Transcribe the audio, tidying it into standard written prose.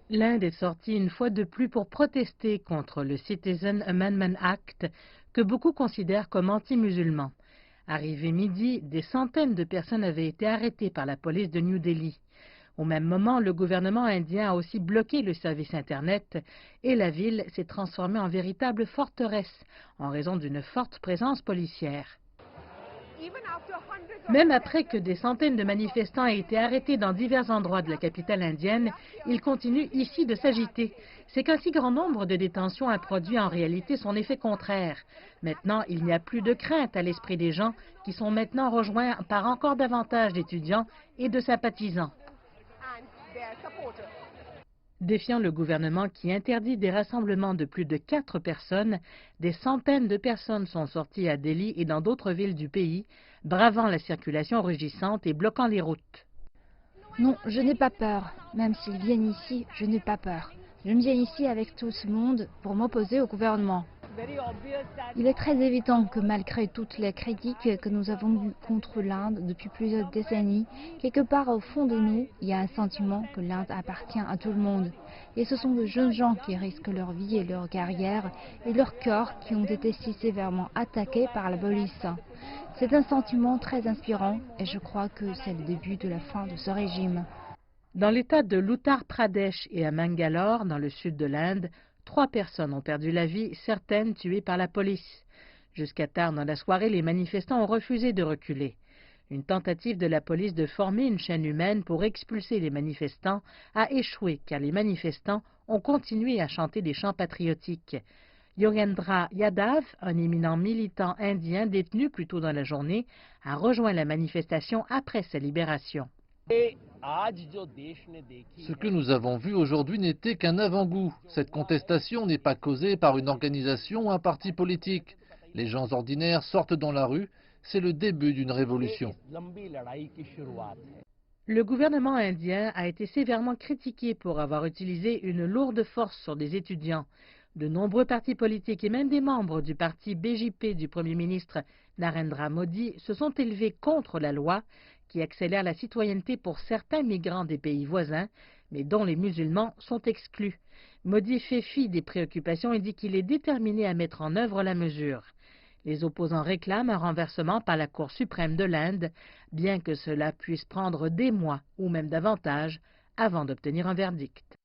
L'Inde est sortie une fois de plus pour protester contre le Citizen Amendment Act que beaucoup considèrent comme anti-musulman. Arrivé midi, des centaines de personnes avaient été arrêtées par la police de New Delhi. Au même moment, le gouvernement indien a aussi bloqué le service Internet et la ville s'est transformée en véritable forteresse en raison d'une forte présence policière. Même après que des centaines de manifestants aient été arrêtés dans divers endroits de la capitale indienne, ils continuent ici de s'agiter. C'est qu'un si grand nombre de détentions a produit en réalité son effet contraire. Maintenant, il n'y a plus de crainte à l'esprit des gens qui sont maintenant rejoints par encore davantage d'étudiants et de sympathisants. Défiant le gouvernement qui interdit des rassemblements de plus de 4 personnes, des centaines de personnes sont sorties à Delhi et dans d'autres villes du pays, bravant la circulation rugissante et bloquant les routes. Non, je n'ai pas peur. Même s'ils viennent ici, je n'ai pas peur. Je viens ici avec tout ce monde pour m'opposer au gouvernement. Il est très évident que malgré toutes les critiques que nous avons eues contre l'Inde depuis plusieurs décennies, quelque part au fond de nous, il y a un sentiment que l'Inde appartient à tout le monde. Et ce sont de jeunes gens qui risquent leur vie et leur carrière et leur corps qui ont été si sévèrement attaqués par la police. C'est un sentiment très inspirant et je crois que c'est le début de la fin de ce régime. Dans l'état de l'Uttar Pradesh et à Mangalore, dans le sud de l'Inde, 3 personnes ont perdu la vie, certaines tuées par la police. Jusqu'à tard dans la soirée, les manifestants ont refusé de reculer. Une tentative de la police de former une chaîne humaine pour expulser les manifestants a échoué car les manifestants ont continué à chanter des chants patriotiques. Yogendra Yadav, un éminent militant indien détenu plus tôt dans la journée, a rejoint la manifestation après sa libération. Ce que nous avons vu aujourd'hui n'était qu'un avant-goût. Cette contestation n'est pas causée par une organisation ou un parti politique. Les gens ordinaires sortent dans la rue, c'est le début d'une révolution. Le gouvernement indien a été sévèrement critiqué pour avoir utilisé une lourde force sur des étudiants. De nombreux partis politiques et même des membres du parti BJP du Premier ministre Narendra Modi se sont élevés contre la loi qui accélère la citoyenneté pour certains migrants des pays voisins, mais dont les musulmans sont exclus. Modi fait fi des préoccupations et dit qu'il est déterminé à mettre en œuvre la mesure. Les opposants réclament un renversement par la Cour suprême de l'Inde, bien que cela puisse prendre des mois ou même davantage avant d'obtenir un verdict.